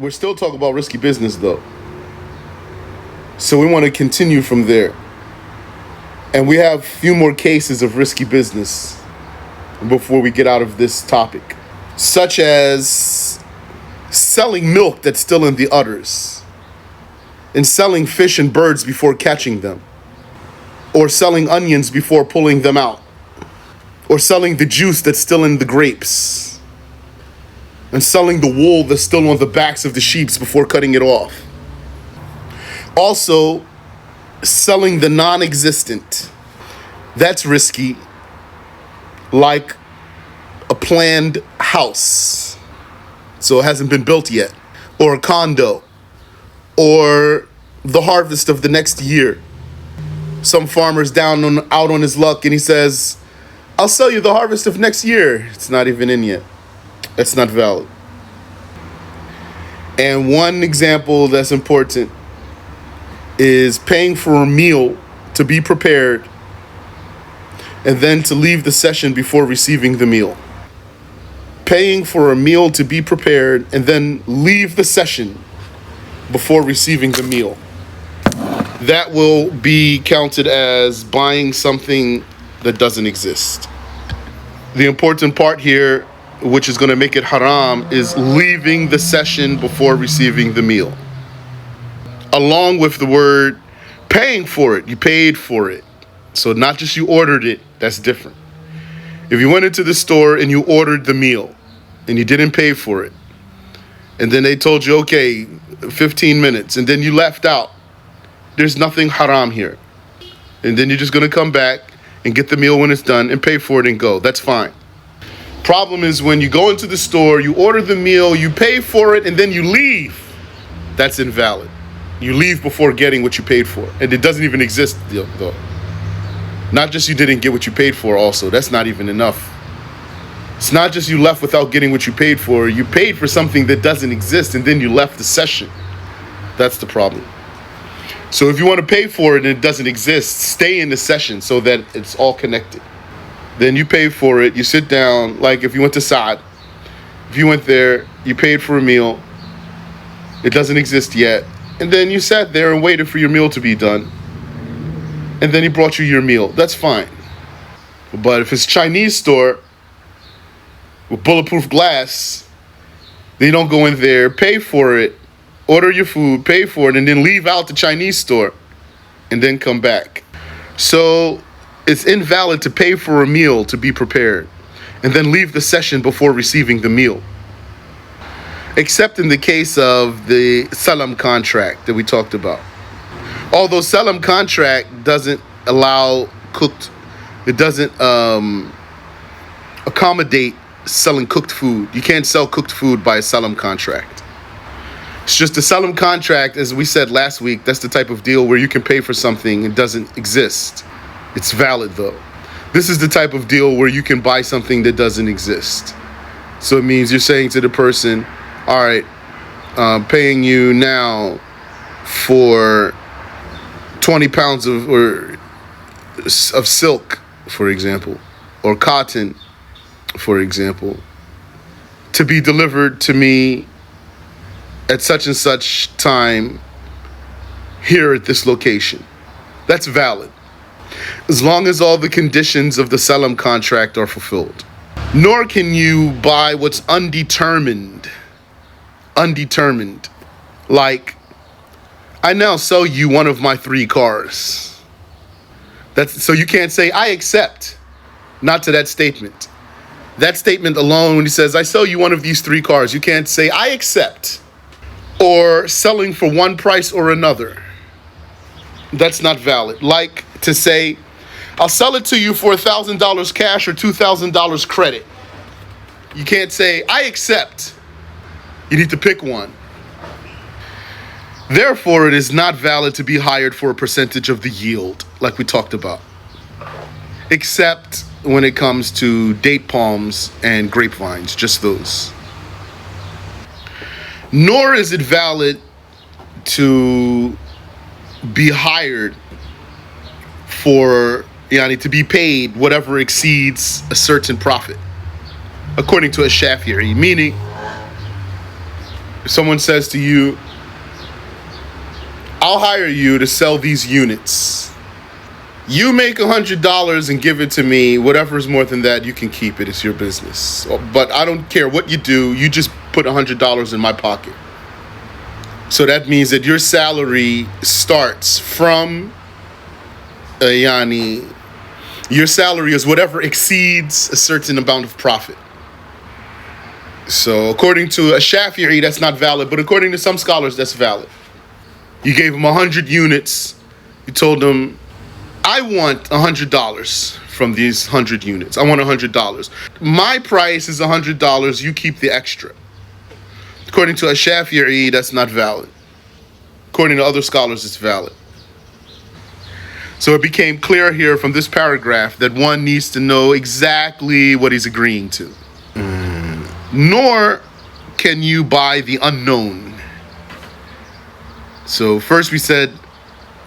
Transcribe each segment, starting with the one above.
We're still talking about risky business though. So we want to continue from there. And we have a few more cases of risky business before we get out of this topic. Such as selling milk that's still in the udders, and selling fish and birds before catching them, or selling onions before pulling them out, or selling the juice that's still in the grapes, and selling the wool that's still on the backs of the sheep before cutting it off. Also, selling the non-existent. That's risky, like a planned house, so it hasn't been built yet, or a condo, or the harvest of the next year. Some farmer's out on his luck and he says, I'll sell you the harvest of next year. It's not even in yet. That's not valid. And one example that's important is paying for a meal to be prepared and then to leave the session before receiving the meal. Paying for a meal to be prepared and then leave the session before receiving the meal. That will be counted as buying something that doesn't exist. The important part here, which is going to make it haram, is leaving the session before receiving the meal. Along with the word paying for it, you paid for it. So not just you ordered it, that's different. If you went into the store and you ordered the meal and you didn't pay for it, and then they told you, okay, 15 minutes, and then you left out, there's nothing haram here. And then you're just going to come back and get the meal when it's done and pay for it and go. That's fine. Problem is when you go into the store, you order the meal, you pay for it, and then you leave. That's invalid. You leave before getting what you paid for. And it doesn't even exist, though. Not just you didn't get what you paid for also. That's not even enough. It's not just you left without getting what you paid for. You paid for something that doesn't exist, and then you left the session. That's the problem. So if you want to pay for it and it doesn't exist, stay in the session so that it's all connected. Then you pay for it, you sit down, like if you went to Saad, if you went there, you paid for a meal, it doesn't exist yet, and then you sat there and waited for your meal to be done, and then he brought you your meal. That's fine. But if it's a Chinese store with bulletproof glass, then you don't go in there, pay for it, order your food, pay for it, and then leave out the Chinese store and then come back. So it's invalid to pay for a meal to be prepared and then leave the session before receiving the meal. Except in the case of the salam contract that we talked about. Although salam contract doesn't allow it doesn't accommodate selling cooked food. You can't sell cooked food by a salam contract. It's just a salam contract, as we said last week, that's the type of deal where you can pay for something it doesn't exist. It's valid though. This is the type of deal where you can buy something that doesn't exist. So it means you're saying to the person, all right, paying you now for 20 pounds of silk, for example, or cotton, for example, to be delivered to me at such and such time here at this location. That's valid, as long as all the conditions of the salam contract are fulfilled. Nor can you buy what's undetermined. Like, I now sell you one of my 3 cars. So you can't say, I accept. Not to that statement. That statement alone, when he says, I sell you one of these 3 cars, you can't say, I accept. Or selling for one price or another. That's not valid. Like to say, I'll sell it to you for $1,000 cash or $2,000 credit. You can't say, I accept. You need to pick one. Therefore, it is not valid to be hired for a percentage of the yield, like we talked about. Except when it comes to date palms and grapevines, just those. Nor is it valid to be hired for, to be paid whatever exceeds a certain profit, according to a Shafi'i, meaning someone says to you, I'll hire you to sell these units. You make $100 and give it to me. Whatever is more than that, you can keep it. It's your business. But I don't care what you do. You just put $100 in my pocket. So that means that your salary starts from, your salary is whatever exceeds a certain amount of profit. So according to a Shafi'i, that's not valid. But according to some scholars, that's valid. You gave him 100 units. You told him, I want $100 from these 100 units. I want $100. My price is $100. You keep the extra. According to a Shafi'i, that's not valid. According to other scholars, it's valid. So it became clear here from this paragraph that one needs to know exactly what he's agreeing to. Nor can you buy the unknown. So first we said,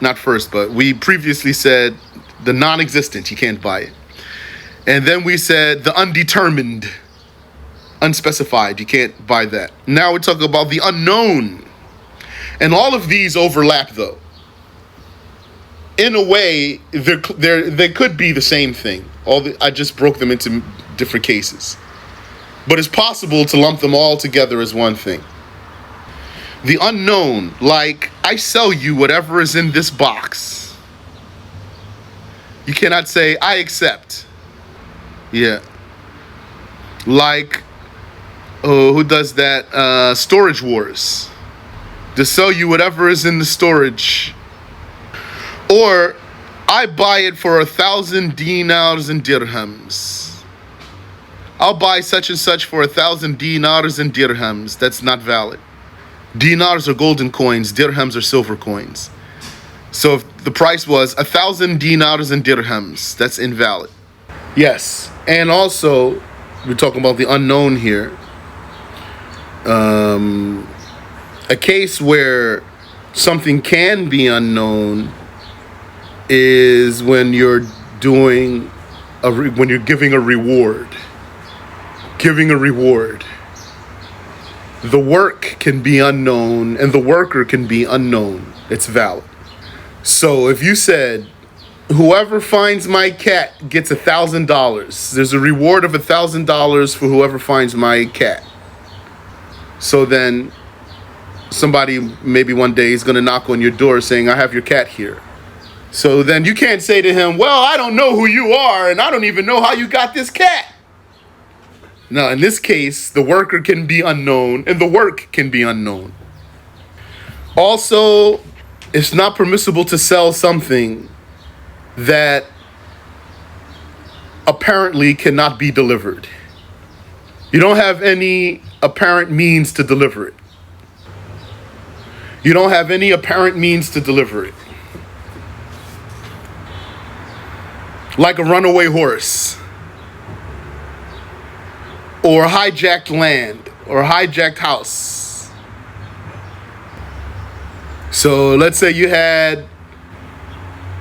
not first, but we previously said the non-existent, you can't buy it. And then we said the undetermined, unspecified, you can't buy that. Now we're talking about the unknown. And all of these overlap though. In a way, they could be the same thing. I just broke them into different cases. But it's possible to lump them all together as one thing. The unknown, like I sell you whatever is in this box. You cannot say, I accept. Yeah. Like, who does that? Storage Wars. To sell you whatever is in the storage. Or, I buy it for 1,000 dinars and dirhams. I'll buy such and such for 1,000 dinars and dirhams. That's not valid. Dinars are golden coins, dirhams are silver coins. So if the price was 1,000 dinars and dirhams, that's invalid. Yes, and also, we're talking about the unknown here. A case where something can be unknown is when you're giving a reward. Giving a reward. The work can be unknown and the worker can be unknown. It's valid. So if you said, whoever finds my cat gets $1,000. There's a reward of $1,000 for whoever finds my cat. So then somebody maybe one day is going to knock on your door saying, I have your cat here. So then you can't say to him, well, I don't know who you are and I don't even know how you got this cat. Now, in this case, the worker can be unknown and the work can be unknown. Also, it's not permissible to sell something that apparently cannot be delivered. You don't have any apparent means to deliver it. You don't have any apparent means to deliver it. Like a runaway horse. Or hijacked land, or hijacked house. So let's say you had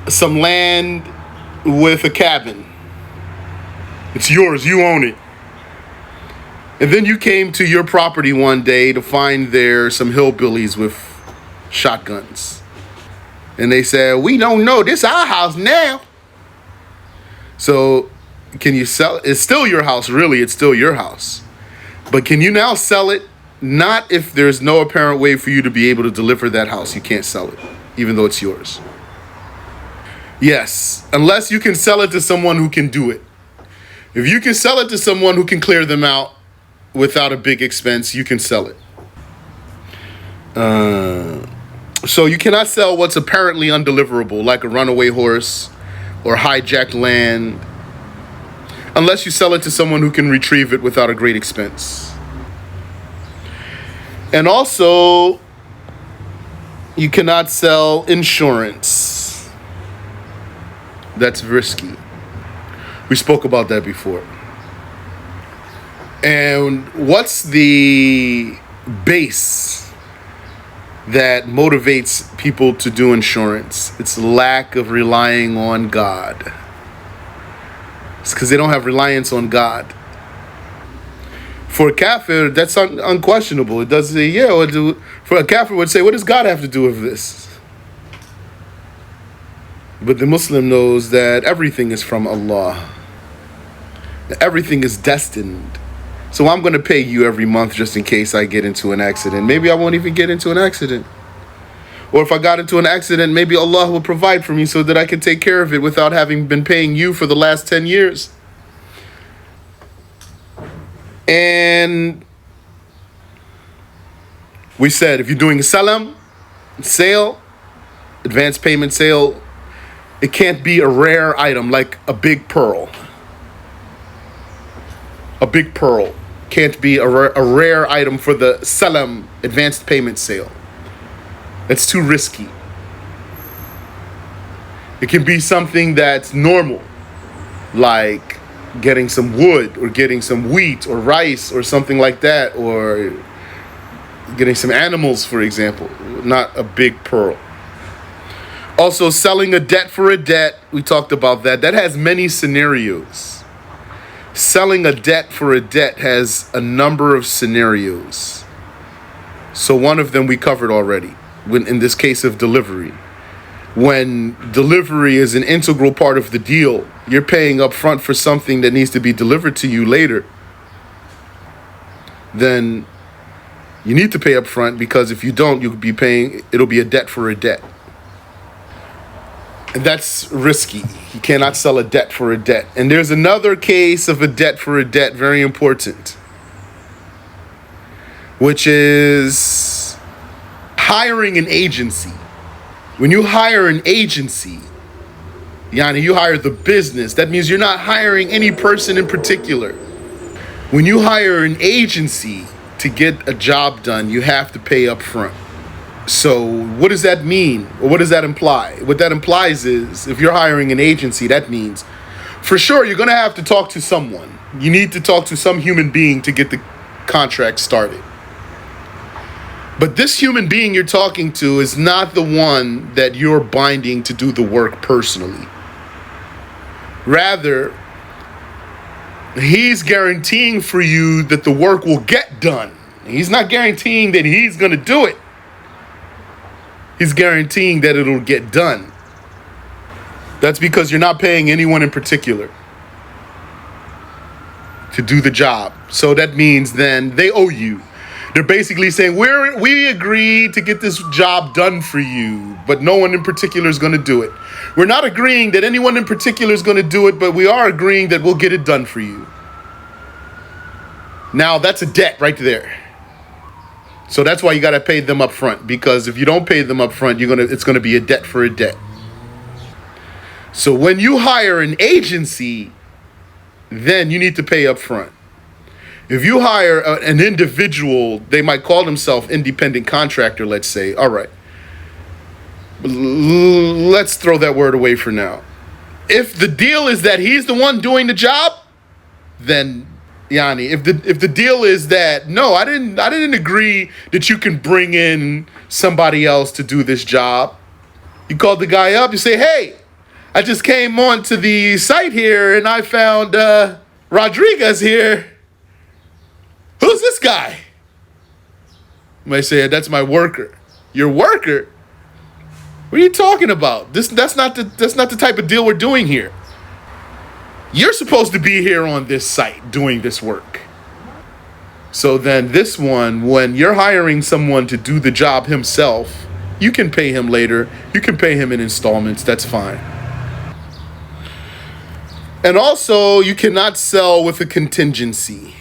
some land with a cabin. It's yours, you own it. And then you came to your property one day to find there some hillbillies with shotguns. And they said, we don't know, this is our house now. So can you sell it? It's still your house, really. It's still your house. But can you now sell it? Not if there's no apparent way for you to be able to deliver that house. You can't sell it, even though it's yours. Yes, unless you can sell it to someone who can do it. If you can sell it to someone who can clear them out without a big expense, you can sell it. So you cannot sell what's apparently undeliverable, like a runaway horse or hijacked land, unless you sell it to someone who can retrieve it without a great expense. And also, you cannot sell insurance. That's risky. We spoke about that before. And what's the base that motivates people to do insurance? It's lack of relying on God. It's because they don't have reliance on God. For a kafir, that's unquestionable. It does say, yeah, for a kafir would say, what does God have to do with this? But the Muslim knows that everything is from Allah. Everything is destined. So I'm going to pay you every month just in case I get into an accident. Maybe I won't even get into an accident. Or if I got into an accident, maybe Allah will provide for me so that I can take care of it without having been paying you for the last 10 years. And we said, if you're doing a salam, sale, advance payment sale, it can't be a rare item like a big pearl. A big pearl can't be a rare item for the salam, advanced payment sale. That's too risky. It can be something that's normal, like getting some wood or getting some wheat or rice or something like that, or getting some animals, for example, not a big pearl. Also, selling a debt for a debt, we talked about that. That has many scenarios. Selling a debt for a debt has a number of scenarios. So one of them we covered already, when in this case of delivery. When delivery is an integral part of the deal, you're paying up front for something that needs to be delivered to you later, then you need to pay up front, because if you don't, you'll be paying, it'll be a debt for a debt. And that's risky. You cannot sell a debt for a debt. And there's another case of a debt for a debt, very important, which is hiring an agency. When you hire an agency, yani you hire the business, that means you're not hiring any person in particular. When you hire an agency to get a job done, you have to pay up front. So what does that mean? Or what does that imply? What that implies is, if you're hiring an agency, that means for sure you're going to have to talk to someone. You need to talk to some human being to get the contract started. But this human being you're talking to is not the one that you're binding to do the work personally. Rather, he's guaranteeing for you that the work will get done. He's not guaranteeing that he's going to do it. He's guaranteeing that it'll get done. That's because you're not paying anyone in particular to do the job. So that means then they owe you. They're basically saying, we agreed to get this job done for you, but no one in particular is going to do it. We're not agreeing that anyone in particular is going to do it, but we are agreeing that we'll get it done for you. Now that's a debt right there. So that's why you got to pay them up front, because if you don't pay them up front, it's going to be a debt for a debt. So when you hire an agency, then you need to pay up front. If you hire an individual, they might call themselves independent contractor, let's say. All right. Let's throw that word away for now. If the deal is that he's the one doing the job, then Yani, if the deal is that, no, I didn't agree that you can bring in somebody else to do this job. You call the guy up, you say, hey, I just came onto the site here and I found Rodriguez here. Who's this guy? You might say, that's my worker. Your worker? What are you talking about? That's not the type of deal we're doing here. You're supposed to be here on this site doing this work. So then this one, when you're hiring someone to do the job himself, you can pay him later. You can pay him in installments. That's fine. And also, you cannot sell with a contingency,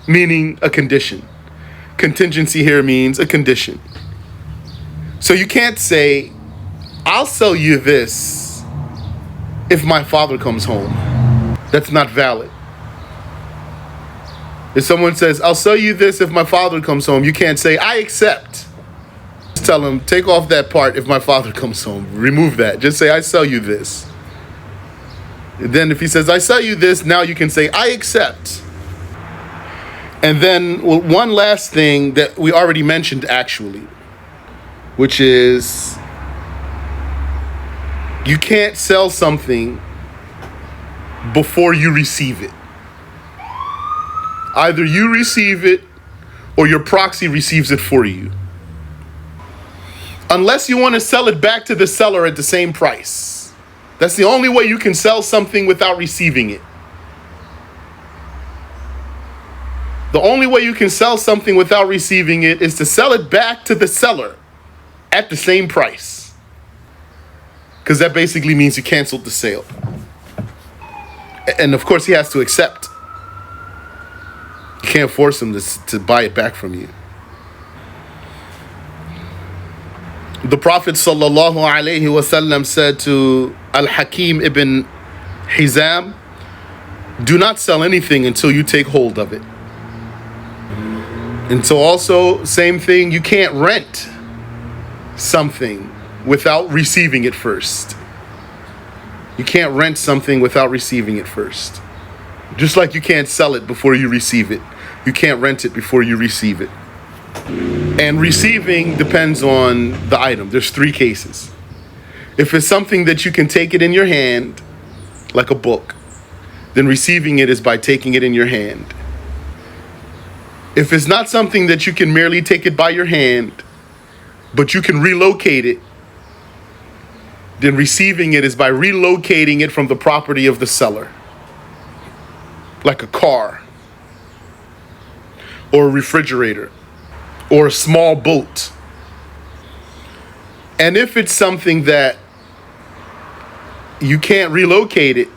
meaning a condition. Contingency here means a condition. So you can't say, I'll sell you this if my father comes home. That's not valid. If someone says, I'll sell you this if my father comes home, you can't say, I accept. Just tell him, take off that part, if my father comes home. Remove that. Just say, I sell you this. And then if he says, I sell you this, now you can say, I accept. And then one last thing that we already mentioned actually, which is, you can't sell something before you receive it. Either you receive it or your proxy receives it for you. Unless you want to sell it back to the seller at the same price. That's the only way you can sell something without receiving it. The only way you can sell something without receiving it is to sell it back to the seller at the same price. Because that basically means you canceled the sale. And of course he has to accept. You can't force him to buy it back from you. The Prophet sallallahu alaihi wasallam said to Al-Hakim ibn Hizam, do not sell anything until you take hold of it. And so also, same thing, you can't rent something without receiving it first. You can't rent something without receiving it first. Just like you can't sell it before you receive it. You can't rent it before you receive it. And receiving depends on the item. There's 3 cases. If it's something that you can take it in your hand, like a book, then receiving it is by taking it in your hand. If it's not something that you can merely take it by your hand, but you can relocate it, then receiving it is by relocating it from the property of the seller. Like a car, or a refrigerator, or a small boat. And if it's something that you can't relocate it,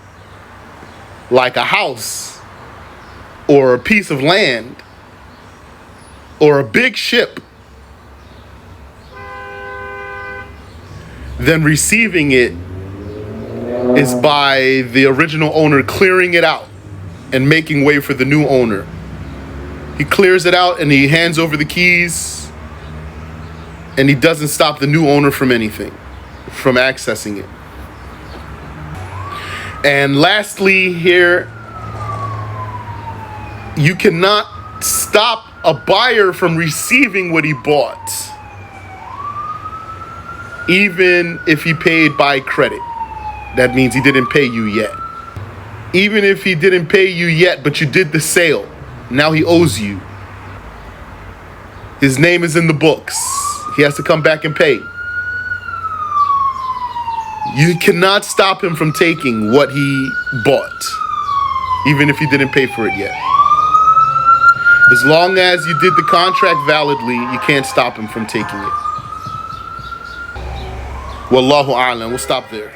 like a house, or a piece of land, or a big ship, then receiving it is by the original owner clearing it out and making way for the new owner. He clears it out and he hands over the keys, and he doesn't stop the new owner from anything, from accessing it. And lastly here, you cannot stop a buyer from receiving what he bought, even if he paid by credit. That means he didn't pay you yet. Even if he didn't pay you yet, but you did the sale, now he owes you. His name is in the books. He has to come back and pay. You cannot stop him from taking what he bought, even if he didn't pay for it yet. As long as you did the contract validly, you can't stop him from taking it. Wallahu a'lam. We'll stop there.